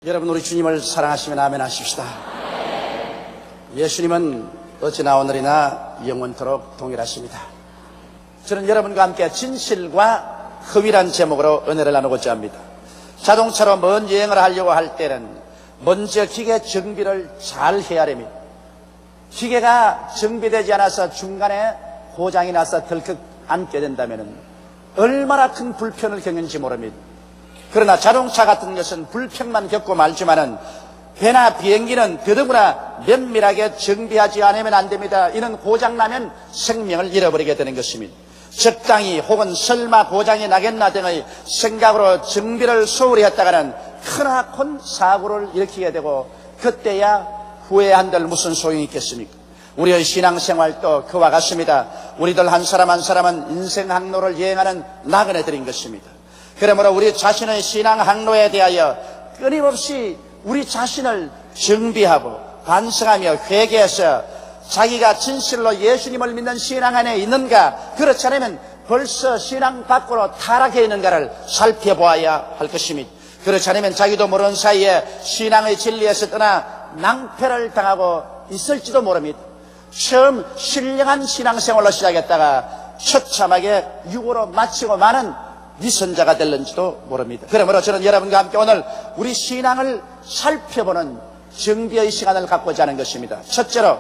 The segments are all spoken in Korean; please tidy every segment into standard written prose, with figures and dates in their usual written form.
여러분, 우리 주님을 사랑하시면 아멘 하십시다. 예수님은 어찌나 오늘이나 영원토록 동일하십니다. 저는 여러분과 함께 진실과 허위란 제목으로 은혜를 나누고자 합니다. 자동차로 먼 여행을 하려고 할 때는 먼저 기계 정비를 잘 해야 됩니다. 기계가 정비되지 않아서 중간에 고장이 나서 덜컥 앉게 된다면 얼마나 큰 불편을 겪는지 모릅니다. 그러나 자동차 같은 것은 불평만 겪고 말지만은 배나 비행기는 더더구나 면밀하게 정비하지 않으면 안 됩니다. 이는 고장나면 생명을 잃어버리게 되는 것입니다. 적당히 혹은 설마 고장이 나겠나 등의 생각으로 정비를 소홀히 했다가는 크나큰 사고를 일으키게 되고 그때야 후회한들 무슨 소용이 있겠습니까? 우리의 신앙생활도 그와 같습니다. 우리들 한 사람 한 사람은 인생 항로를 여행하는 나그네들인 것입니다. 그러므로 우리 자신의 신앙 항로에 대하여 끊임없이 우리 자신을 정비하고 반성하며 회개해서 자기가 진실로 예수님을 믿는 신앙 안에 있는가, 그렇지 않으면 벌써 신앙 밖으로 타락해 있는가를 살펴보아야 할 것입니다. 그렇지 않으면 자기도 모르는 사이에 신앙의 진리에서 떠나 낭패를 당하고 있을지도 모릅니다. 처음 신령한 신앙생활로 시작했다가 처참하게 유고로 마치고 마는 위선자가 될는지도 모릅니다. 그러므로 저는 여러분과 함께 오늘 우리 신앙을 살펴보는 정비의 시간을 갖고자 하는 것입니다. 첫째로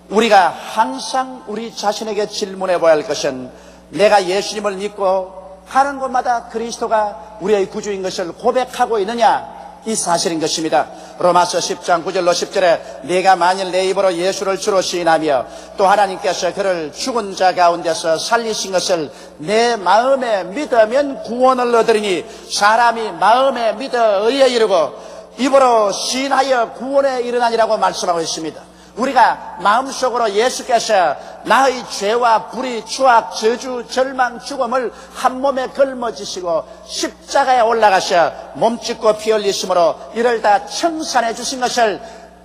우리가 항상 우리 자신에게 질문해 봐야 할 것은 내가 예수님을 믿고 가는 곳마다 그리스도가 우리의 구주인 것을 고백하고 있느냐, 이 사실인 것입니다. 로마서 10장 9절로 10절에 내가 만일 내 입으로 예수를 주로 시인하며 또 하나님께서 그를 죽은 자 가운데서 살리신 것을 내 마음에 믿으면 구원을 얻으리니 사람이 마음에 믿어 의에 이르고 입으로 시인하여 구원에 이르나니라고 말씀하고 있습니다. 우리가 마음속으로 예수께서 나의 죄와 불의, 추악, 저주, 절망, 죽음을 한 몸에 걸머지시고 십자가에 올라가셔 몸짓고 피 흘리심으로 이를 다 청산해 주신 것을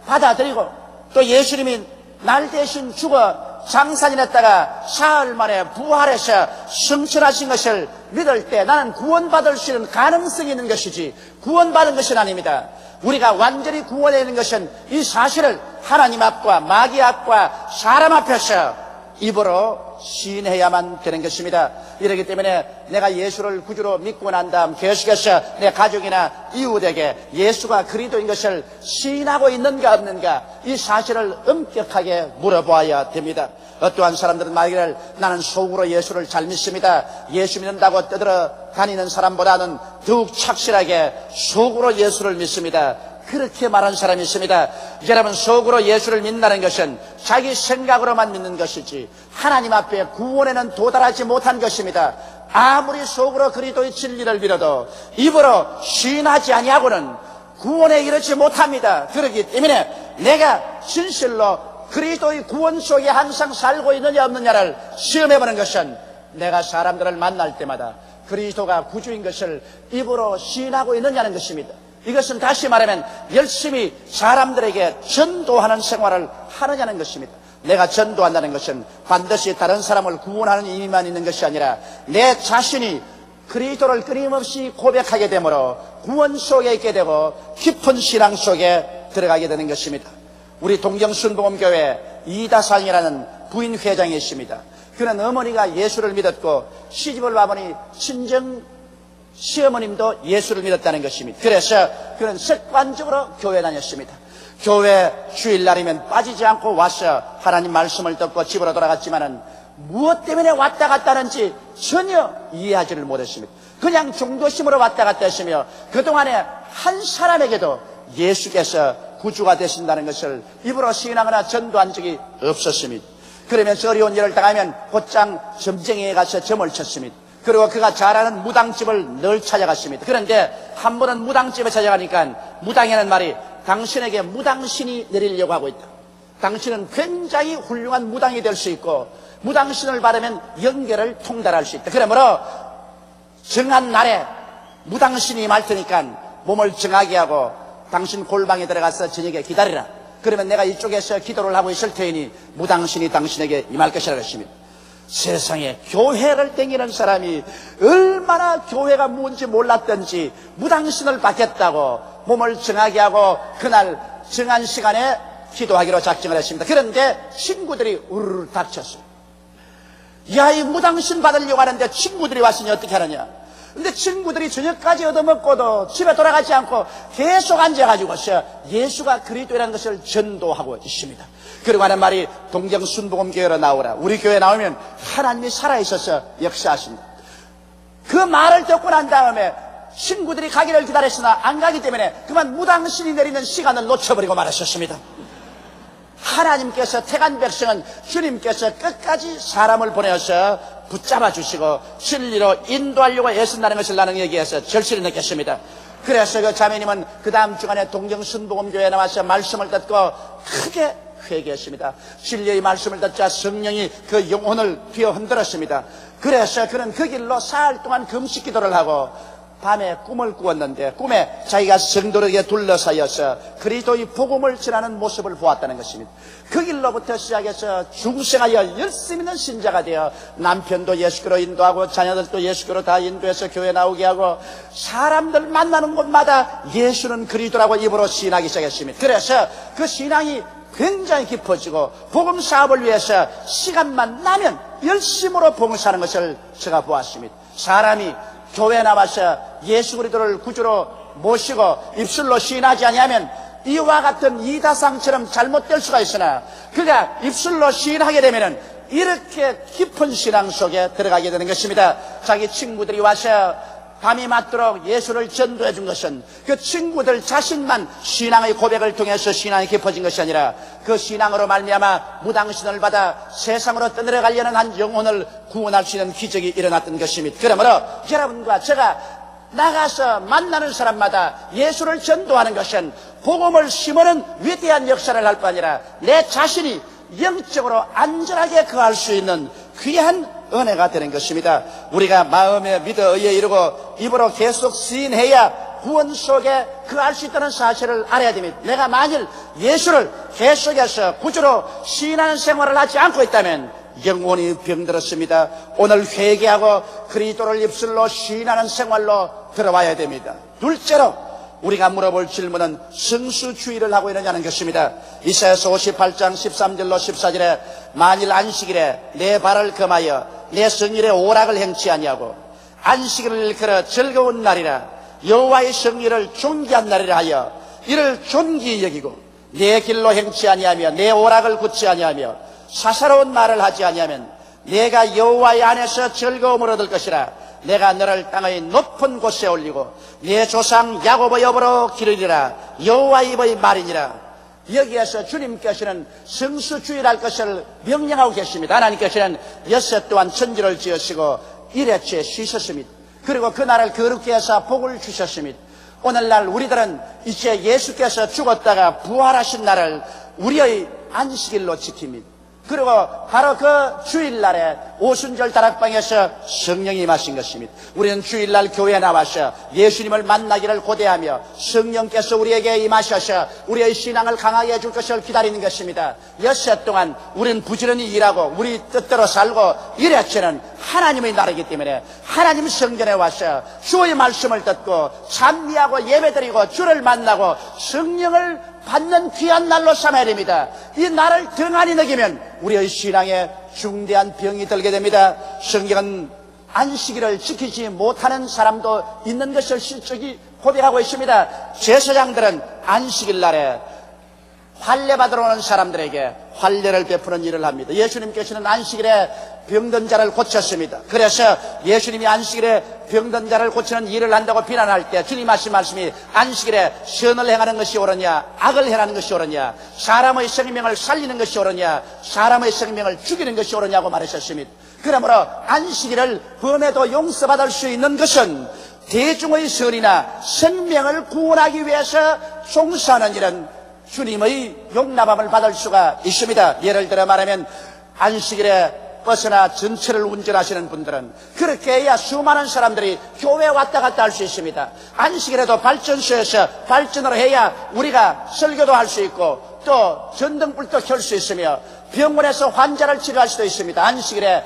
받아들이고 또 예수님이 날 대신 죽어 장사진했다가 사흘 만에 부활해서 승천하신 것을 믿을 때 나는 구원받을 수 있는 가능성이 있는 것이지 구원받은 것은 아닙니다. 우리가 완전히 구원되는 것은 이 사실을 하나님 앞과 마귀 앞과 사람 앞에서 입으로 시인해야만 되는 것입니다. 이렇기 때문에 내가 예수를 구주로 믿고 난 다음 계속해서 내 가족이나 이웃에게 예수가 그리스도인 것을 시인하고 있는가 없는가, 이 사실을 엄격하게 물어봐야 됩니다. 어떠한 사람들은 말하기를 나는 속으로 예수를 잘 믿습니다. 예수 믿는다고 떠들어 다니는 사람보다는 더욱 착실하게 속으로 예수를 믿습니다. 그렇게 말하는 사람이 있습니다. 여러분, 속으로 예수를 믿는다는 것은 자기 생각으로만 믿는 것이지 하나님 앞에 구원에는 도달하지 못한 것입니다. 아무리 속으로 그리스도의 진리를 믿어도 입으로 시인하지 아니하고는 구원에 이르지 못합니다. 그렇기 때문에 내가 진실로 그리스도의 구원 속에 항상 살고 있느냐 없느냐를 시험해보는 것은 내가 사람들을 만날 때마다 그리스도가 구주인 것을 입으로 시인하고 있느냐는 것입니다. 이것은 다시 말하면 열심히 사람들에게 전도하는 생활을 하느냐는 것입니다. 내가 전도한다는 것은 반드시 다른 사람을 구원하는 의미만 있는 것이 아니라 내 자신이 그리스도를 끊임없이 고백하게 되므로 구원 속에 있게 되고 깊은 신앙 속에 들어가게 되는 것입니다. 우리 동경순복음교회 이다상이라는 부인 회장이 있습니다. 그는 어머니가 예수를 믿었고 시집을 와보니 친정 시어머님도 예수를 믿었다는 것입니다. 그래서 그는 습관적으로 교회 다녔습니다. 교회 주일날이면 빠지지 않고 와서 하나님 말씀을 듣고 집으로 돌아갔지만은 무엇 때문에 왔다 갔다 하는지 전혀 이해하지를 못했습니다. 그냥 종교심으로 왔다 갔다 했으며 그동안에 한 사람에게도 예수께서 구주가 되신다는 것을 입으로 시인하거나 전도한 적이 없었습니다. 그러면서 어려운 일을 당하면 곧장 점쟁이에 가서 점을 쳤습니다. 그리고 그가 잘 아는 무당집을 늘 찾아갔습니다. 그런데 한 번은 무당집에 찾아가니까 무당이 하는 말이 당신에게 무당신이 내리려고 하고 있다. 당신은 굉장히 훌륭한 무당이 될 수 있고 무당신을 받으면 연결을 통달할 수 있다. 그러므로 정한 날에 무당신이 말 테니까 몸을 정하게 하고 당신 골방에 들어가서 저녁에 기다리라. 그러면 내가 이쪽에서 기도를 하고 있을 테니 무당신이 당신에게 임할 것이라고 했습니다. 세상에 교회를 땡기는 사람이 얼마나 교회가 뭔지 몰랐던지 무당신을 받겠다고 몸을 정하게 하고 그날 정한 시간에 기도하기로 작정을 했습니다. 그런데 친구들이 우르르 닥쳤어요. 야, 이 무당신 받으려고 하는데 친구들이 왔으니 어떻게 하느냐. 근데 친구들이 저녁까지 얻어먹고도 집에 돌아가지 않고 계속 앉아가지고서 예수가 그리스도라는 것을 전도하고 있습니다. 그리고 하는 말이 동정순복음교회로 나오라. 우리 교회 나오면 하나님이 살아있어서 역사하십니다. 그 말을 듣고 난 다음에 친구들이 가기를 기다렸으나 안 가기 때문에 그만 무당신이 내리는 시간을 놓쳐버리고 말았었습니다. 하나님께서 택한 백성은 주님께서 끝까지 사람을 보내어서 붙잡아 주시고 진리로 인도하려고 애쓴다는 것을 나는 여기에서 절실히 느꼈습니다. 그래서 그 자매님은 그 다음 주간에 동정순복음교회에 나와서 말씀을 듣고 크게 회개했습니다. 진리의 말씀을 듣자 성령이 그 영혼을 뒤어 흔들었습니다. 그래서 그는 그 길로 사흘 동안 금식 기도를 하고 밤에 꿈을 꾸었는데 꿈에 자기가 성도에게 둘러싸여서 그리스도의 복음을 전하는 모습을 보았다는 것입니다. 그 길로부터 시작해서 중생하여 열심 있는 신자가 되어 남편도 예수교로 인도하고 자녀들도 예수교로 다 인도해서 교회 나오게 하고 사람들 만나는 곳마다 예수는 그리스도라고 입으로 시인하기 시작했습니다. 그래서 그 신앙이 굉장히 깊어지고 복음 사업을 위해서 시간만 나면 열심으로 봉사하는 것을 제가 보았습니다. 사람이 교회에 나와서 예수 그리스도를 구주로 모시고 입술로 시인하지 아니하면 이와 같은 이다상처럼 잘못될 수가 있으나 그가 입술로 시인하게 되면은 이렇게 깊은 신앙 속에 들어가게 되는 것입니다. 자기 친구들이 와서 밤이 맞도록 예수를 전도해 준 것은 그 친구들 자신만 신앙의 고백을 통해서 신앙이 깊어진 것이 아니라 그 신앙으로 말미암아 무당신을 받아 세상으로 떠내려가려는 한 영혼을 구원할 수 있는 기적이 일어났던 것입니다. 그러므로 여러분과 제가 나가서 만나는 사람마다 예수를 전도하는 것은 복음을 심으는 위대한 역사를 할 뿐 아니라 내 자신이 영적으로 안전하게 거할 수 있는 귀한 은혜가 되는 것입니다. 우리가 마음에 믿어 의에 이르고 입으로 계속 시인해야 구원 속에 거할 수 있다는 사실을 알아야 됩니다. 내가 만일 예수를 계속해서 구주로 시인하는 생활을 하지 않고 있다면 영혼이 병들었습니다. 오늘 회개하고 그리스도를 입술로 시인하는 생활로 들어와야 됩니다. 둘째로 우리가 물어볼 질문은 성수주의를 하고 있느냐는 것입니다. 이사야서 58장 13절로 14절에 만일 안식일에 내 발을 금하여 내 성일에 오락을 행치 아니하고 안식일을 일컬어 즐거운 날이라 여호와의 성일을 존귀한 날이라 하여 이를 존귀히 여기고 내 길로 행치 아니하며 내 오락을 굳지 아니하며 사사로운 말을 하지 아니하면 내가 여호와의 안에서 즐거움을 얻을 것이라. 내가 너를 땅의 높은 곳에 올리고 내 조상 야곱의 업으로 기르리라. 여호와의 입의 말이니라. 여기에서 주님께서는 성수주의랄 것을 명령하고 계십니다. 하나님께서는 엿새 또한 천지를 지으시고 일회째 쉬셨습니다. 그리고 그 날을 거룩히 해서 복을 주셨습니다. 오늘날 우리들은 이제 예수께서 죽었다가 부활하신 날을 우리의 안식일로 지킵니다. 그리고 바로 그 주일날에 오순절 다락방에서 성령이 임하신 것입니다. 우리는 주일날 교회에 나와서 예수님을 만나기를 고대하며 성령께서 우리에게 임하셔서 우리의 신앙을 강하게 해줄 것을 기다리는 것입니다. 엿새 동안 우리는 부지런히 일하고 우리 뜻대로 살고 일회째는 하나님의 날이기 때문에 하나님 성전에 와서 주의 말씀을 듣고 찬미하고 예배드리고 주를 만나고 성령을 받는 귀한 날로 삼아야 됩니다. 이 날을 등한히 넘기면 우리의 신앙에 중대한 병이 들게 됩니다. 성경은 안식일을 지키지 못하는 사람도 있는 것을 실적이 고백하고 있습니다. 제사장들은 안식일 날에 환례 받으러 오는 사람들에게 환례를 베푸는 일을 합니다. 예수님께서는 안식일에 병든 자를 고쳤습니다. 그래서 예수님이 안식일에 병든 자를 고치는 일을 한다고 비난할 때 주님 하신 말씀이 안식일에 선을 행하는 것이 옳으냐 악을 행하는 것이 옳으냐 사람의 생명을 살리는 것이 옳으냐 사람의 생명을 죽이는 것이 옳으냐고 말하셨습니다. 그러므로 안식일을 범해도 용서받을 수 있는 것은 대중의 선이나 생명을 구원하기 위해서 종사하는 일은 주님의 용납함을 받을 수가 있습니다. 예를 들어 말하면 안식일에 버스나 전철을 운전하시는 분들은 그렇게 해야 수많은 사람들이 교회에 왔다 갔다 할 수 있습니다. 안식일에도 발전소에서 발전을 해야 우리가 설교도 할 수 있고 또 전등불도 켤 수 있으며 병원에서 환자를 치료할 수도 있습니다. 안식일에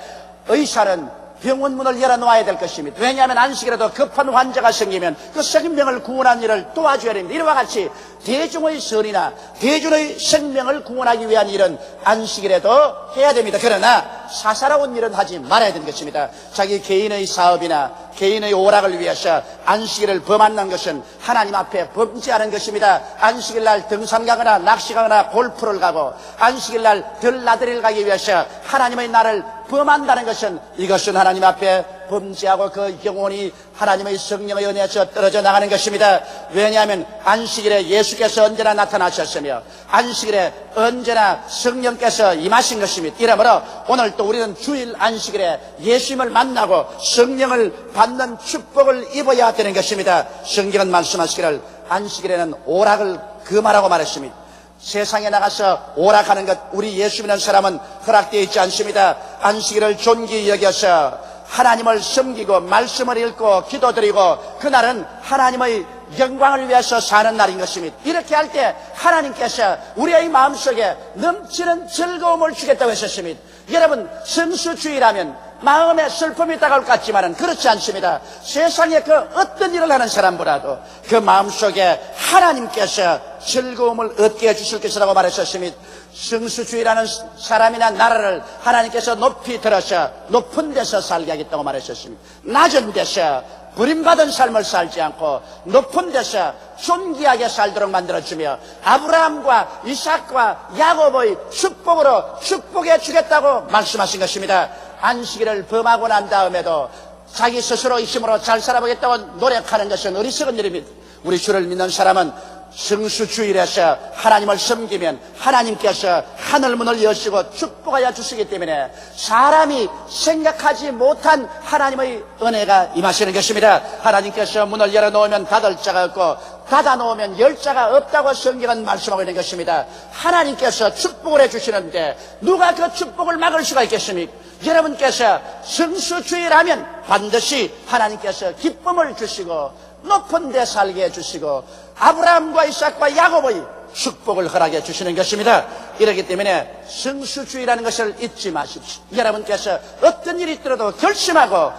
의사는 병원 문을 열어놓아야 될 것입니다. 왜냐하면 안식이라도 급한 환자가 생기면 그 생명을 구원하는 일을 도와줘야 됩니다. 이와 같이 대중의 선이나 대중의 생명을 구원하기 위한 일은 안식이라도 해야 됩니다. 그러나 사사로운 일은 하지 말아야 되는 것입니다. 자기 개인의 사업이나 개인의 오락을 위해서 안식일을 범하는 것은 하나님 앞에 범죄하는 것입니다. 안식일 날 등산 가거나 낚시 가거나 골프를 가고 안식일 날 들나들이를 가기 위해서 하나님의 날을 범한다는 것은 이것은 하나님 앞에 범죄하고 그 영혼이 하나님의 성령의 은혜에서 떨어져 나가는 것입니다. 왜냐하면 안식일에 예수께서 언제나 나타나셨으며 안식일에 언제나 성령께서 임하신 것입니다. 이러므로 오늘 또 우리는 주일 안식일에 예수님을 만나고 성령을 받는 축복을 입어야 되는 것입니다. 성경은 말씀하시기를 안식일에는 오락을 금하라고 말했습니다. 세상에 나가서 오락하는 것 우리 예수 믿는 사람은 허락되어 있지 않습니다. 안식일을 존귀히 여겨서 하나님을 섬기고 말씀을 읽고 기도드리고 그날은 하나님의 영광을 위해서 사는 날인 것입니다. 이렇게 할 때 하나님께서 우리의 마음속에 넘치는 즐거움을 주겠다고 하셨습니다. 여러분, 성수주의라면 마음에 슬픔이 다가올 것 같지만은 그렇지 않습니다. 세상에 그 어떤 일을 하는 사람보다도 그 마음속에 하나님께서 즐거움을 얻게 해주실 것이라고 말했었습니다. 성수주의라는 사람이나 나라를 하나님께서 높이 들어서 높은 데서 살게 하겠다고 말했었습니다. 낮은 데서 버림받은 삶을 살지 않고 높은 데서 존귀하게 살도록 만들어주며 아브라함과 이삭과 야곱의 축복으로 축복해 주겠다고 말씀하신 것입니다. 안식일을 범하고 난 다음에도 자기 스스로 힘으로 잘 살아보겠다고 노력하는 것은 어리석은 일입니다. 우리 주를 믿는 사람은 성수주일에서 하나님을 섬기면 하나님께서 하늘문을 여시고 축복하여 주시기 때문에 사람이 생각하지 못한 하나님의 은혜가 임하시는 것입니다. 하나님께서 문을 열어놓으면 닫을 자가 없고 닫아놓으면 열 자가 없다고 성경은 말씀하고 있는 것입니다. 하나님께서 축복을 해주시는데 누가 그 축복을 막을 수가 있겠습니까? 여러분께서 성수주일하면 반드시 하나님께서 기쁨을 주시고 높은 데 살게 해주시고 아브라함과 이삭과 야곱의 축복을 허락해 주시는 것입니다. 이렇기 때문에 성수주의라는 것을 잊지 마십시오. 여러분께서 어떤 일이 있더라도 결심하고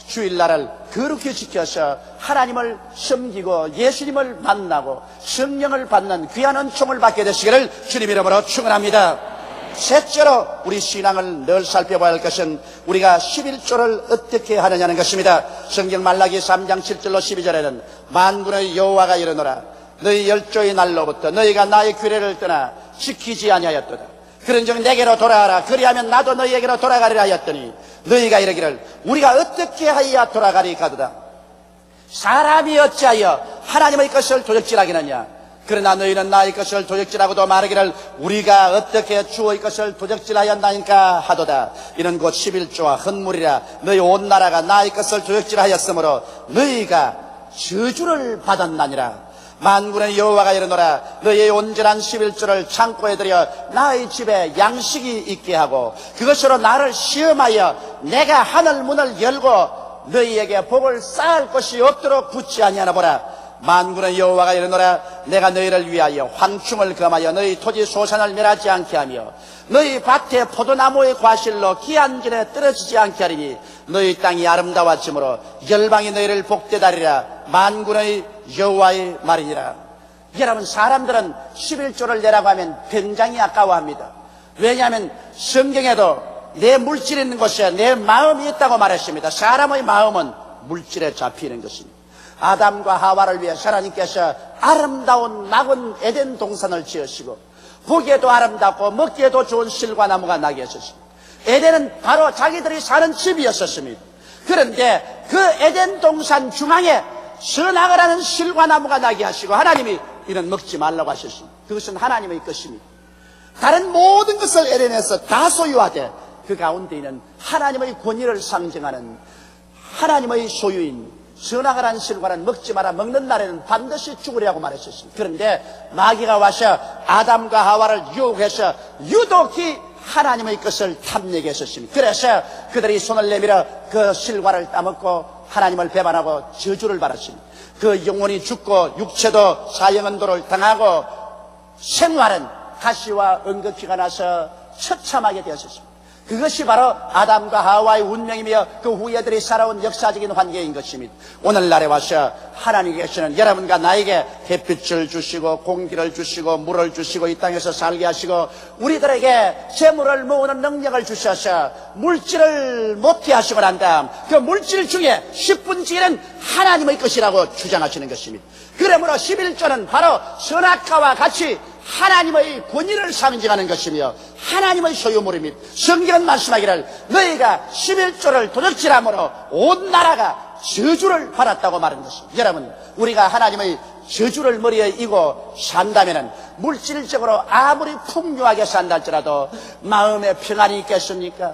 주일날을 거룩히 지켜서 하나님을 섬기고 예수님을 만나고 성령을 받는 귀한 은총을 받게 되시기를 주님 이름으로 축원합니다. 셋째로 우리 신앙을 늘 살펴봐야 할 것은 우리가 11조를 어떻게 하느냐는 것입니다. 성경 말라기 3장 7절로 12절에는 만군의 여호와가 이르노라 너희 열조의 날로부터 너희가 나의 규례를 떠나 지키지 아니하였도다. 그런즉 내게로 돌아가라 그리하면 나도 너희에게로 돌아가리라 하였더니 너희가 이르기를 우리가 어떻게 하여야 돌아가리까도다. 사람이 어찌하여 하나님의 것을 도적질하겠느냐. 그러나 너희는 나의 것을 도적질하고도 말하기를 우리가 어떻게 주의 것을 도적질하였나니까 하도다. 이는 곧 11조와 헌물이라 너희 온 나라가 나의 것을 도적질하였으므로 너희가 저주를 받았나니라. 만군의 여호와가 이르노라 너희의 온전한 11조를 창고에 들여 나의 집에 양식이 있게 하고 그것으로 나를 시험하여 내가 하늘 문을 열고 너희에게 복을 쌓을 것이 없도록 붙지 아니하나 보라. 만군의 여호와가 이르노라 내가 너희를 위하여 황충을 금하여 너희 토지 소산을 멸하지 않게 하며 너희 밭에 포도나무의 과실로 기한전에 떨어지지 않게 하리니 너희 땅이 아름다워짐으로 열방이 너희를 복되다리라. 만군의 여호와의 말이니라. 여러분, 사람들은 11조를 내라고 하면 굉장히 아까워합니다. 왜냐하면 성경에도 내 물질이 있는 곳에 내 마음이 있다고 말했습니다. 사람의 마음은 물질에 잡히는 것입니다. 아담과 하와를 위해 하나님께서 아름다운 낙원 에덴 동산을 지으시고 보기에도 아름답고 먹기에도 좋은 실과 나무가 나게 하셨습니다. 에덴은 바로 자기들이 사는 집이었었습니다. 그런데 그 에덴 동산 중앙에 선악을 하는 실과 나무가 나게 하시고 하나님이 이는 먹지 말라고 하셨습니다. 그것은 하나님의 것입니다. 다른 모든 것을 에덴에서 다 소유하되 그 가운데 있는 하나님의 권위를 상징하는 하나님의 소유인 선악을 한 실과는 먹지 마라. 먹는 날에는 반드시 죽으리라고 말했었습니다. 그런데 마귀가 와서 아담과 하와를 유혹해서 유독히 하나님의 것을 탐내게 했었습니다. 그래서 그들이 손을 내밀어 그 실과를 따먹고 하나님을 배반하고 저주를 받았습니다. 그 영혼이 죽고 육체도 사형언도를 당하고 생활은 가시와 응급기가 나서 처참하게 되었습니다. 그것이 바로 아담과 하와의 운명이며 그 후예들이 살아온 역사적인 환경인 것입니다. 오늘날에 와서 하나님께서는 여러분과 나에게 햇빛을 주시고 공기를 주시고 물을 주시고 이 땅에서 살게 하시고 우리들에게 재물을 모으는 능력을 주셔서 물질을 먹게 하시고 난 다음 그 물질 중에 10분의 1은 하나님의 것이라고 주장하시는 것입니다. 그러므로 11조는 바로 선악과와 같이 하나님의 권위를 상징하는 것이며 하나님의 소유물입니다. 성경은 말씀하기를 너희가 11조를 도적질함으로 온 나라가 저주를 받았다고 말하는 것입니다. 여러분, 우리가 하나님의 저주를 머리에 이고 산다면 물질적으로 아무리 풍요하게 산다 할지라도 마음에 평안이 있겠습니까?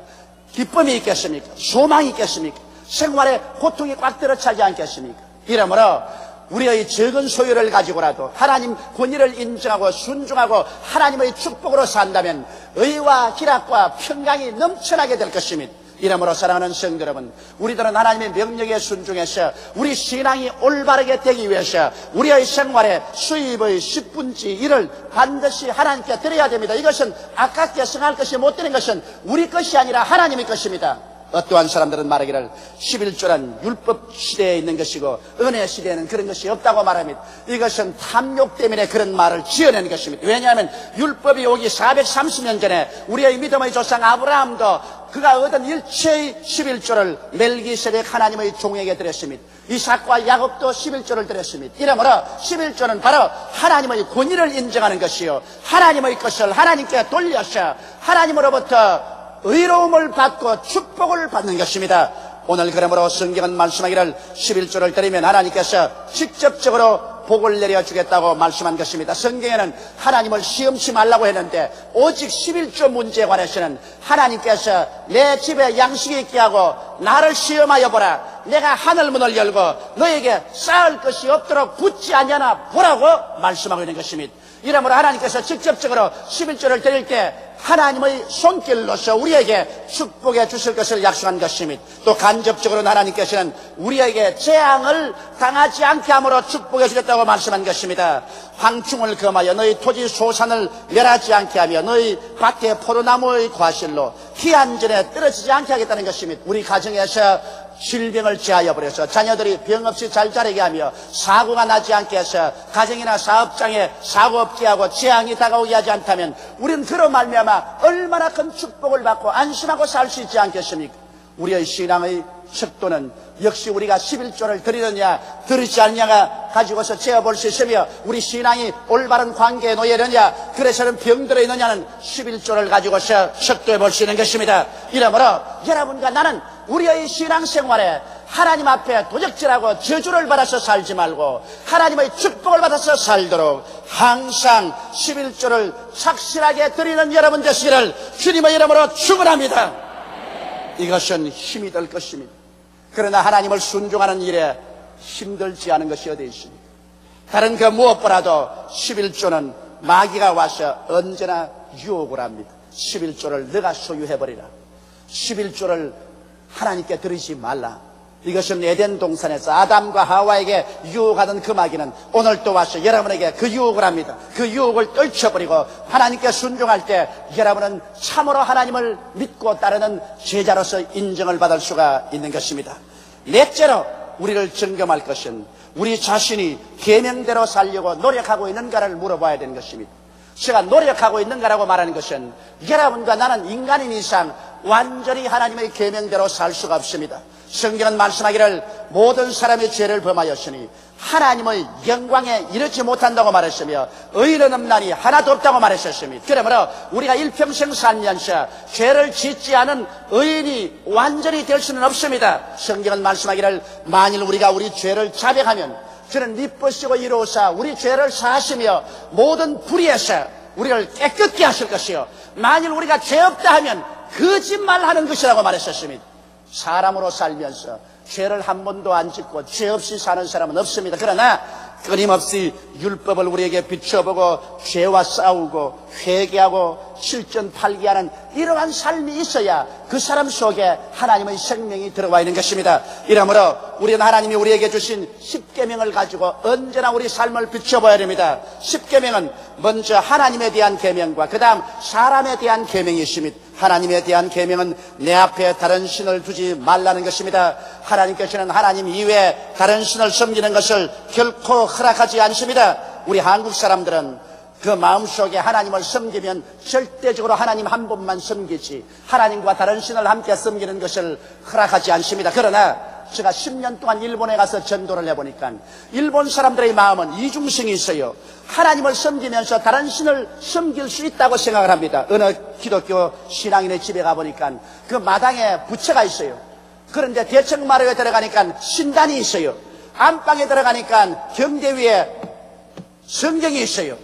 기쁨이 있겠습니까? 소망이 있겠습니까? 생활에 고통이 꽉 들어차지 않겠습니까? 이러므로 우리의 적은 소유를 가지고라도 하나님 권위를 인정하고 순종하고 하나님의 축복으로 산다면 의와 희락과 평강이 넘쳐나게 될 것입니다. 이러므로 사랑하는 성도 여러분, 우리들은 하나님의 명령에 순종해서 우리 신앙이 올바르게 되기 위해서 우리의 생활에 수입의 10분의 1을 반드시 하나님께 드려야 됩니다. 이것은 아깝게 생각할 것이 못 되는 것은 우리 것이 아니라 하나님의 것입니다. 어떠한 사람들은 말하기를 11조란 율법 시대에 있는 것이고 은혜 시대에는 그런 것이 없다고 말합니다. 이것은 탐욕 때문에 그런 말을 지어낸 것입니다. 왜냐하면 율법이 오기 430년 전에 우리의 믿음의 조상 아브라함도 그가 얻은 일체의 11조를 멜기세덱 하나님의 종에게 드렸습니다. 이삭과 야곱도 11조를 드렸습니다. 이러므로 11조는 바로 하나님의 권위를 인정하는 것이요 하나님의 것을 하나님께 돌려서 하나님으로부터 의로움을 받고 축복을 받는 것입니다. 오늘 그러므로 성경은 말씀하기를 11조를 드리면 하나님께서 직접적으로 복을 내려주겠다고 말씀한 것입니다. 성경에는 하나님을 시험치 말라고 했는데 오직 11조 문제에 관해서는 하나님께서 내 집에 양식이 있게 하고 나를 시험하여 보라. 내가 하늘문을 열고 너에게 쌓을 것이 없도록 굳지 아니하나 보라고 말씀하고 있는 것입니다. 이러므로 하나님께서 직접적으로 11조를 드릴 때 하나님의 손길로서 우리에게 축복해 주실 것을 약속한 것입니다. 또 간접적으로 하나님께서는 우리에게 재앙을 당하지 않게 함으로 축복해 주겠다고 말씀한 것입니다. 황충을 금하여 너희 토지 소산을 멸하지 않게 하며 너희 밭의 포도나무의 과실로 희한전에 떨어지지 않게 하겠다는 것입니다. 우리 가정에서 질병을 제하여 버려서 자녀들이 병 없이 잘 자라게 하며 사고가 나지 않게 해서 가정이나 사업장에 사고 없게 하고 재앙이 다가오게 하지 않다면 우리는 그로 말미암아 얼마나 큰 축복을 받고 안심하고 살 수 있지 않겠습니까? 우리의 신앙의 척도는 역시 우리가 11조를 드리느냐 드리지 않느냐가 가지고서 재어볼 수 있으며 우리 신앙이 올바른 관계에 놓여 있느냐 그래서는 병들어 있느냐는 11조를 가지고서 척도해 볼 수 있는 것입니다. 이러므로 여러분과 나는 우리의 신앙생활에 하나님 앞에 도적질하고 저주를 받아서 살지 말고 하나님의 축복을 받아서 살도록 항상 11조를 착실하게 드리는 여러분 되시기를 주님의 이름으로 축원합니다. 이것은 힘이 될 것입니다. 그러나 하나님을 순종하는 일에 힘들지 않은 것이 어디 있습니까? 다른 그 무엇보다도 11조는 마귀가 와서 언제나 유혹을 합니다. 11조를 너가 소유해버리라. 11조를 하나님께 드리지 말라. 이것은 에덴 동산에서 아담과 하와에게 유혹하던 그 마귀는 오늘 또 와서 여러분에게 그 유혹을 합니다. 그 유혹을 떨쳐버리고 하나님께 순종할 때 여러분은 참으로 하나님을 믿고 따르는 제자로서 인정을 받을 수가 있는 것입니다. 넷째로 우리를 점검할 것은 우리 자신이 계명대로 살려고 노력하고 있는가를 물어봐야 되는 것입니다. 제가 노력하고 있는가라고 말하는 것은 여러분과 나는 인간인 이상 완전히 하나님의 계명대로 살 수가 없습니다. 성경은 말씀하기를 모든 사람이 죄를 범하였으니 하나님의 영광에 이르지 못한다고 말했으며 의는 없나니 하나도 없다고 말했었습니다. 그러므로 우리가 일평생 살면서 죄를 짓지 않은 의인이 완전히 될 수는 없습니다. 성경은 말씀하기를 만일 우리가 우리 죄를 자백하면 저는 미쁘시고 이로우사 우리 죄를 사하시며 모든 불의에서 우리를 깨끗게 하실 것이요 만일 우리가 죄 없다 하면 거짓말하는 것이라고 말했었습니다. 사람으로 살면서 죄를 한 번도 안 짓고 죄 없이 사는 사람은 없습니다. 그러나 끊임없이 율법을 우리에게 비춰보고 죄와 싸우고 회개하고 실전팔기하는 이러한 삶이 있어야 그 사람 속에 하나님의 생명이 들어와 있는 것입니다. 이러므로 우리는 하나님이 우리에게 주신 10계명을 가지고 언제나 우리 삶을 비춰봐야 됩니다. 10계명은 먼저 하나님에 대한 계명과 그 다음 사람에 대한 계명이 있습니다. 하나님에 대한 계명은 내 앞에 다른 신을 두지 말라는 것입니다. 하나님께서는 하나님 이외에 다른 신을 섬기는 것을 결코 허락하지 않습니다. 우리 한국 사람들은 그 마음속에 하나님을 섬기면 절대적으로 하나님 한 분만 섬기지 하나님과 다른 신을 함께 섬기는 것을 허락하지 않습니다. 그러나 제가 10년 동안 일본에 가서 전도를 해보니까 일본 사람들의 마음은 이중성이 있어요. 하나님을 섬기면서 다른 신을 섬길 수 있다고 생각을 합니다. 어느 기독교 신앙인의 집에 가보니까 그 마당에 부처가 있어요. 그런데 대청마루에 들어가니까 신단이 있어요. 안방에 들어가니까 경대 위에 성경이 있어요.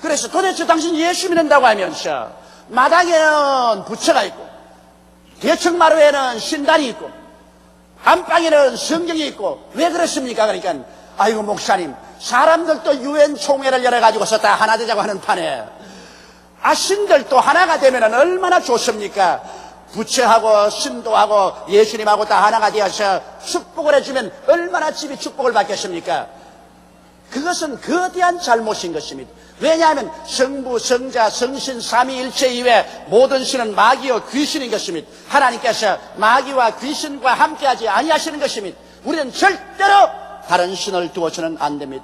그래서 도대체 당신 예수 믿는다고 하면서 마당에는 부처가 있고 대청마루에는 신단이 있고 안방에는 성경이 있고 왜 그렇습니까? 그러니까 아이고 목사님 사람들도 유엔 총회를 열어가지고서 다 하나 되자고 하는 판에 신들도 하나가 되면 얼마나 좋습니까? 부처하고 신도하고 예수님하고 다 하나가 되어서 축복을 해주면 얼마나 집이 축복을 받겠습니까? 그것은 거대한 잘못인 것입니다. 왜냐하면 성부, 성자, 성신, 삼위일체 이외 모든 신은 마귀와 귀신인 것입니다. 하나님께서 마귀와 귀신과 함께하지 아니하시는 것입니다. 우리는 절대로 다른 신을 두어서는 안 됩니다.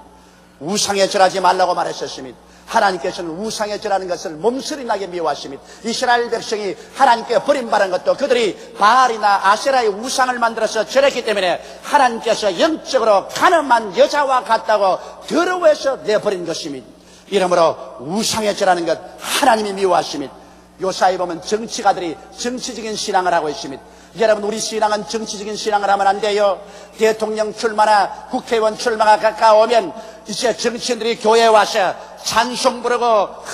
우상에 절하지 말라고 말했었습니다. 하나님께서는 우상에 절하는 것을 몸서리 나게 미워하십니다. 이스라엘 백성이 하나님께 버림받은 것도 그들이 바알이나 아세라의 우상을 만들어서 절했기 때문에 하나님께서 영적으로 가늠한 여자와 같다고 더러워해서 내버린 것입니다. 이러므로 우상에 절하는 것 하나님이 미워하십니다. 요사이 보면 정치가들이 정치적인 신앙을 하고 있습니다. 여러분 우리 신앙은 정치적인 신앙을 하면 안 돼요. 대통령 출마나 국회의원 출마가 가까우면 이제 정치인들이 교회에 와서 찬송 부르고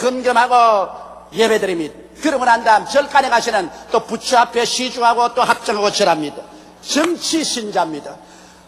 헌금하고 예배드립니다. 그러고 난 다음 절간에 가시는 또 부처 앞에 시중하고 또 합정하고 절합니다. 정치 신자입니다.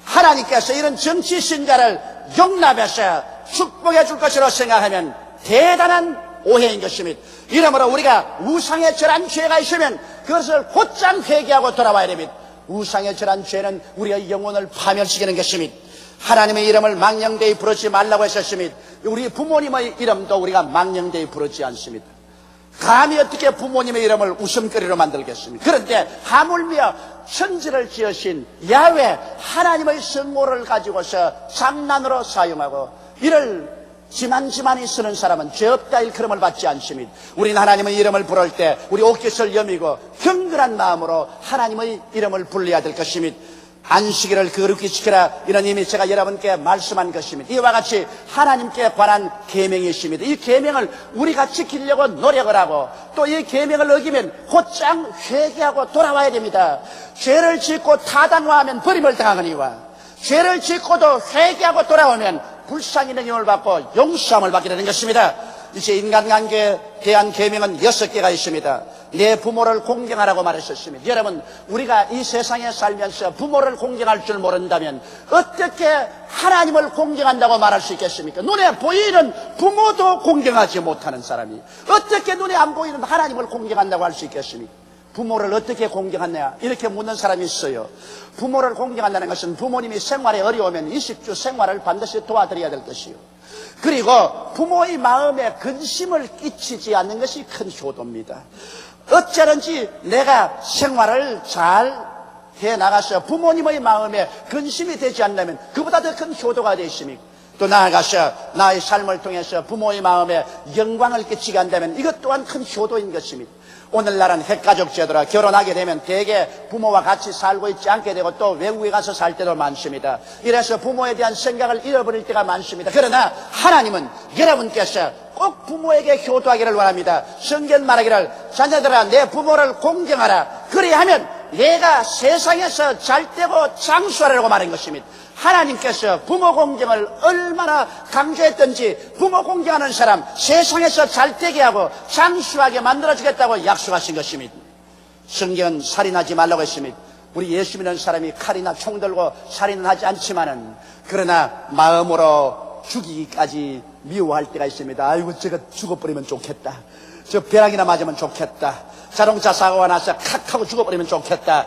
하나님께서 이런 정치 신자를 용납해서 축복해 줄 것이라고 생각하면 대단한 오해인 것입니다. 이러므로 우리가 우상에 절한 죄가 있으면 그것을 곧장 회개하고 돌아와야 됩니다. 우상에 절한 죄는 우리의 영혼을 파멸시키는 것입니다. 하나님의 이름을 망령되이 부르지 말라고 했었습니다. 우리 부모님의 이름도 우리가 망령되이 부르지 않습니다. 감히 어떻게 부모님의 이름을 웃음거리로 만들겠습니까? 그런데 하물며 천지를 지으신 야훼 하나님의 성모를 가지고서 장난으로 사용하고 이를 지만지만히 쓰는 사람은 죄 없다 일컬음을 받지 않습니다. 우리는 하나님의 이름을 부를 때 우리 옷깃을 여미고 경건한 마음으로 하나님의 이름을 불러야 될 것입니다. 안식일을 거룩히 지키라 이런 이미 제가 여러분께 말씀한 것입니다. 이와 같이 하나님께 관한 계명이 있습니다. 이 계명을 우리가 지키려고 노력을 하고 또 이 계명을 어기면 곧장 회개하고 돌아와야 됩니다. 죄를 짓고 타당화하면 버림을 당하거니와 죄를 짓고도 회개하고 돌아오면 불쌍히 능력을 받고 용서함을 받게 되는 것입니다. 이제 인간관계에 대한 계명은 6개가 있습니다. 내 부모를 공경하라고 말했었습니다. 여러분 우리가 이 세상에 살면서 부모를 공경할 줄 모른다면 어떻게 하나님을 공경한다고 말할 수 있겠습니까? 눈에 보이는 부모도 공경하지 못하는 사람이 어떻게 눈에 안 보이는 하나님을 공경한다고 할 수 있겠습니까? 부모를 어떻게 공경하느냐 이렇게 묻는 사람이 있어요. 부모를 공경한다는 것은 부모님이 생활에 어려우면 이식주 생활을 반드시 도와드려야 될 것이요. 그리고 부모의 마음에 근심을 끼치지 않는 것이 큰 효도입니다. 어쩌든지 내가 생활을 잘 해나가서 부모님의 마음에 근심이 되지 않는다면 그보다 더 큰 효도가 되십니까? 또 나아가서 나의 삶을 통해서 부모의 마음에 영광을 끼치게 한다면 이것 또한 큰 효도인 것입니다. 오늘날은 핵가족 제도라 결혼하게 되면 대개 부모와 같이 살고 있지 않게 되고 또 외국에 가서 살 때도 많습니다. 이래서 부모에 대한 생각을 잃어버릴 때가 많습니다. 그러나 하나님은 여러분께서 꼭 부모에게 효도하기를 원합니다. 성경 말하기를 자녀들아 내 부모를 공경하라. 그리하면 얘가 세상에서 잘되고 장수하라고 말한 것입니다. 하나님께서 부모 공경을 얼마나 강조했던지 부모 공경하는 사람 세상에서 잘되게 하고 장수하게 만들어주겠다고 약속하신 것입니다. 성경은 살인하지 말라고 했습니다. 우리 예수 믿는 사람이 칼이나 총 들고 살인은 하지 않지만은 그러나 마음으로 죽이기까지 미워할 때가 있습니다. 아이고 저거 죽어버리면 좋겠다. 저 벼락이나 맞으면 좋겠다. 자동차 사고가 나서 칵 하고 죽어버리면 좋겠다.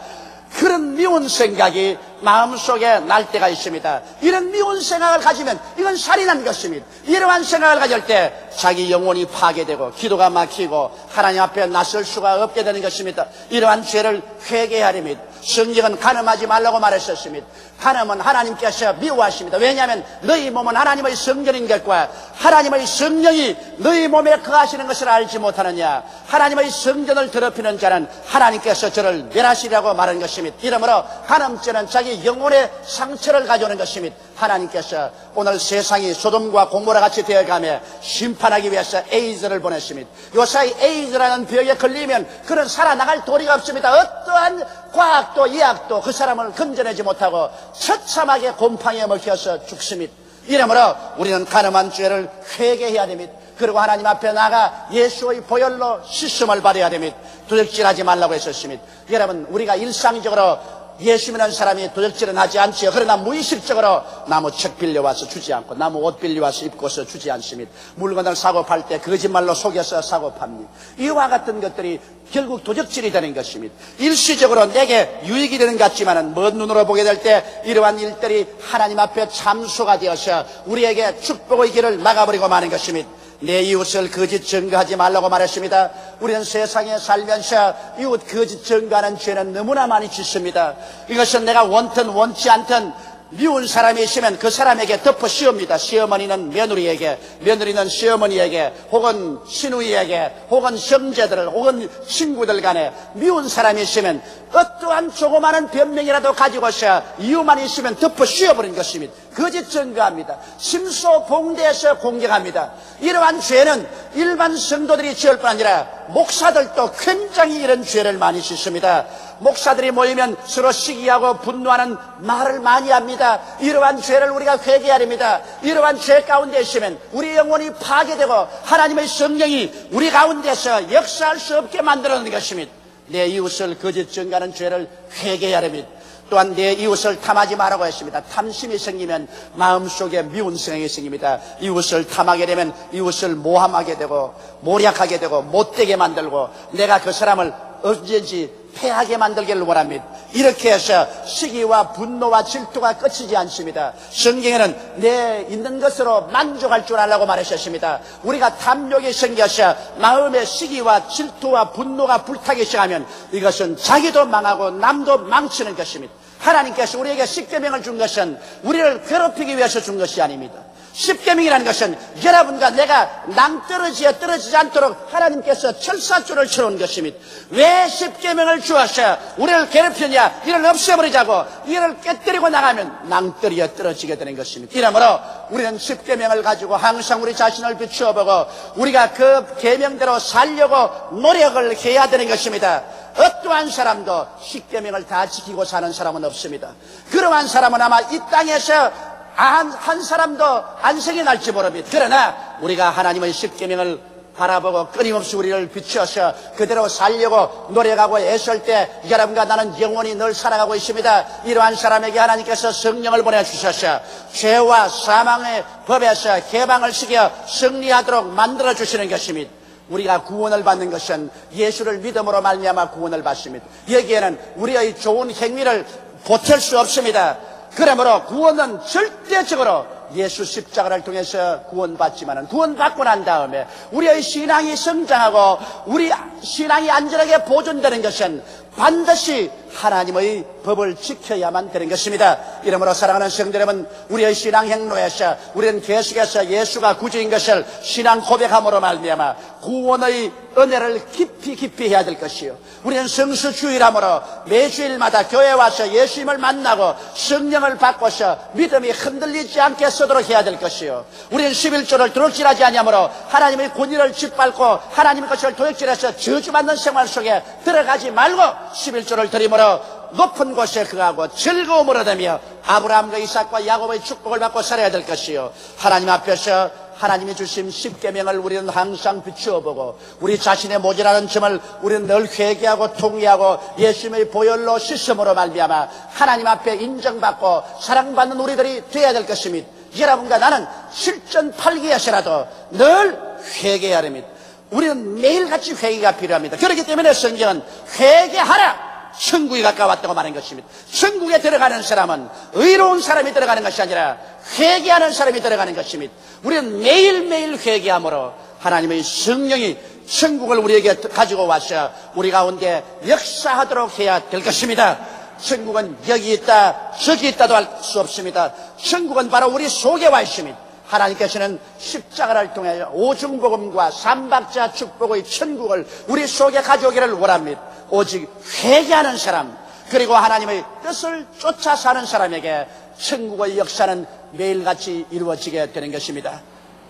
그런 미운 생각이 마음속에 날 때가 있습니다. 이런 미운 생각을 가지면 이건 살인한 것입니다. 이러한 생각을 가질 때 자기 영혼이 파괴되고 기도가 막히고 하나님 앞에 나설 수가 없게 되는 것입니다. 이러한 죄를 회개해야 합니다. 성경은 간음하지 말라고 말했었습니다. 간음은 하나님께서 미워하십니다. 왜냐하면 너희 몸은 하나님의 성전인 것과 하나님의 성령이 너희 몸에 거하시는 것을 알지 못하느냐. 하나님의 성전을 더럽히는 자는 하나님께서 저를 멸하시라고 말한 것입니다. 이러므로 간음죄는 자기 영혼의 상처를 가져오는 것입니다. 하나님께서 오늘 세상이 소돔과 고모라 같이 되어가며 심판하기 위해서 에이즈를 보냈습니다. 요사이 에이즈라는 병에 걸리면 그는 살아나갈 도리가 없습니다. 어떠한 과학도 의학도 그 사람을 건져내지 못하고 처참하게 곰팡이에 먹혀서 죽습니다. 이러므로 우리는 간음한 죄를 회개해야 됩니다. 그리고 하나님 앞에 나가 예수의 보혈로 씻음을 받아야 됩니다. 도적질하지 말라고 했었습니다. 여러분, 우리가 일상적으로 예수 믿는 사람이 도적질은 하지 않지요. 그러나 무의식적으로 나무 책 빌려와서 주지 않고 나무 옷 빌려와서 입고서 주지 않습니다. 물건을 사고 팔 때 거짓말로 속여서 사고 팝니다. 이와 같은 것들이 결국 도적질이 되는 것입니다. 일시적으로 내게 유익이 되는 것 같지만은 먼 눈으로 보게 될 때 이러한 일들이 하나님 앞에 참소가 되어서 우리에게 축복의 길을 막아버리고 마는 것입니다. 내 이웃을 거짓 증거하지 말라고 말했습니다. 우리는 세상에 살면서 이웃 거짓 증거하는 죄는 너무나 많이 짓습니다. 이것은 내가 원든 원치 않든 미운 사람이 있으면 그 사람에게 덮어 씌웁니다. 시어머니는 며느리에게, 며느리는 시어머니에게, 혹은 시누이에게, 혹은 형제들, 혹은 친구들 간에 미운 사람이 있으면 어떠한 조그마한 변명이라도 가지고서 이유만 있으면 덮어 씌워버린 것입니다. 거짓 증거합니다. 심소봉대에서 공격합니다. 이러한 죄는 일반 성도들이 지을 뿐 아니라 목사들도 굉장히 이런 죄를 많이 짓습니다. 목사들이 모이면 서로 시기하고 분노하는 말을 많이 합니다. 이러한 죄를 우리가 회개해야 됩니다. 이러한 죄 가운데 있으면 우리 영혼이 파괴되고 하나님의 성령이 우리 가운데서 역사할 수 없게 만들어놓는 것입니다. 내 이웃을 거짓 증거하는 죄를 회개해야 됩니다. 또한 내 이웃을 탐하지 말라고 했습니다. 탐심이 생기면 마음속에 미운 생각이 생깁니다. 이웃을 탐하게 되면 이웃을 모함하게 되고 모략하게 되고 못되게 만들고 내가 그 사람을 언제든지 패하게 만들기를 원합니다. 이렇게 해서 시기와 분노와 질투가 끝이지 않습니다. 성경에는 내 있는 것으로 만족할 줄 알라고 말하셨습니다. 우리가 탐욕이 생겨서 마음의 시기와 질투와 분노가 불타기 시작하면 이것은 자기도 망하고 남도 망치는 것입니다. 하나님께서 우리에게 십계명을 준 것은 우리를 괴롭히기 위해서 준 것이 아닙니다. 십계명이라는 것은 여러분과 내가 낭떠러지에 떨어지지 않도록 하나님께서 철사줄을 쳐놓은 것입니다. 왜 십계명을 주어서 우리를 괴롭히냐? 이를 없애버리자고 이를 깨뜨리고 나가면 낭떠러지에 떨어지게 되는 것입니다. 이러므로 우리는 십계명을 가지고 항상 우리 자신을 비추어보고 우리가 그 계명대로 살려고 노력을 해야 되는 것입니다. 어떠한 사람도 십계명을 다 지키고 사는 사람은 없습니다. 그러한 사람은 아마 이 땅에서 한 사람도 안생이 날지 모릅니다. 그러나 우리가 하나님의 십계명을 바라보고 끊임없이 우리를 비추어서 그대로 살려고 노력하고 애쓸 때 여러분과 나는 영원히 늘 살아가고 있습니다. 이러한 사람에게 하나님께서 성령을 보내주셔서 죄와 사망의 법에서 해방을 시켜 승리하도록 만들어주시는 것입니다. 우리가 구원을 받는 것은 예수를 믿음으로 말미암아 구원을 받습니다. 여기에는 우리의 좋은 행위를 보탤 수 없습니다. 그러므로 구원은 절대적으로 예수 십자가를 통해서 구원받지만은 구원받고 난 다음에 우리의 신앙이 성장하고 우리 신앙이 안전하게 보존되는 것은 반드시 하나님의 법을 지켜야만 되는 것입니다. 이러므로 사랑하는 성도 여러분, 우리의 신앙 행로에서 우리는 계속해서 예수가 구주인 것을 신앙 고백함으로 말미암아 구원의 은혜를 깊이 해야 될 것이요. 우리는 성수주일함으로 매주일마다 교회에 와서 예수님을 만나고 성령을 받고서 믿음이 흔들리지 않게 서도록 해야 될 것이요. 우리는 11조를 도둑질하지 아니하므로 하나님의 권위를 짓밟고 하나님의 것을 도둑질해서 저주받는 생활 속에 들어가지 말고 11조를 드림으로 높은 곳에 거하고 즐거움을 얻으며 아브라함과 이삭과 야곱의 축복을 받고 살아야 될 것이요. 하나님 앞에서 하나님이 주신 십계명을 우리는 항상 비추어보고 우리 자신의 모자라는 점을 우리는 늘 회개하고 통회하고 예수님의 보혈로 씻음으로 말미암아 하나님 앞에 인정받고 사랑받는 우리들이 되어야 될 것입니다. 여러분과 나는 실전 8기에서라도 늘 회개해야 합니다. 우리는 매일같이 회개가 필요합니다. 그렇기 때문에 성경은 회개하라, 천국에 가까웠다고 말하는 것입니다. 천국에 들어가는 사람은 의로운 사람이 들어가는 것이 아니라 회개하는 사람이 들어가는 것입니다. 우리는 매일매일 회개함으로 하나님의 성령이 천국을 우리에게 가지고 와서 우리 가운데 역사하도록 해야 될 것입니다. 천국은 여기 있다 저기 있다도 할 수 없습니다. 천국은 바로 우리 속에 와 있습니다. 하나님께서는 십자가를 통해 오중복음과 삼박자 축복의 천국을 우리 속에 가져오기를 원합니다. 오직 회개하는 사람, 그리고 하나님의 뜻을 쫓아 사는 사람에게 천국의 역사는 매일같이 이루어지게 되는 것입니다.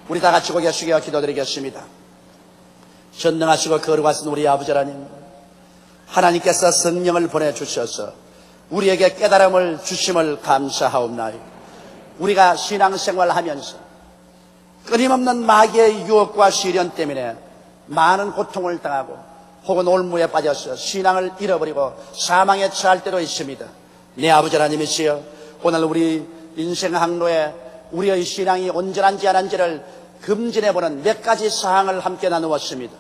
우리 다 같이 고개 숙여 기도드리겠습니다. 전능하시고 거룩하신 우리 아버지 하나님, 하나님께서 성령을 보내주셔서 우리에게 깨달음을 주심을 감사하옵나이다. 우리가 신앙생활하면서 끊임없는 마귀의 유혹과 시련 때문에 많은 고통을 당하고 혹은 올무에 빠져서 신앙을 잃어버리고 사망에 처할 때도 있습니다. 내 아버지 하나님이시여, 오늘 우리 인생 항로에 우리의 신앙이 온전한지 안 한지를 금진해보는 몇 가지 사항을 함께 나누었습니다.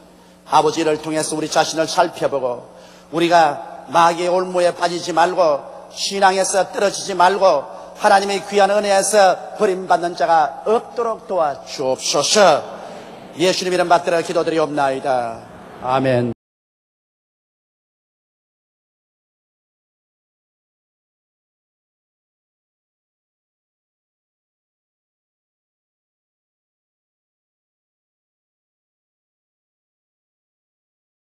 아버지를 통해서 우리 자신을 살펴보고 우리가 마귀의 올무에 빠지지 말고 신앙에서 떨어지지 말고 하나님의 귀한 은혜에서 버림받는 자가 없도록 도와주옵소서. 예수님 이름 받들어 기도드리옵나이다. 아멘.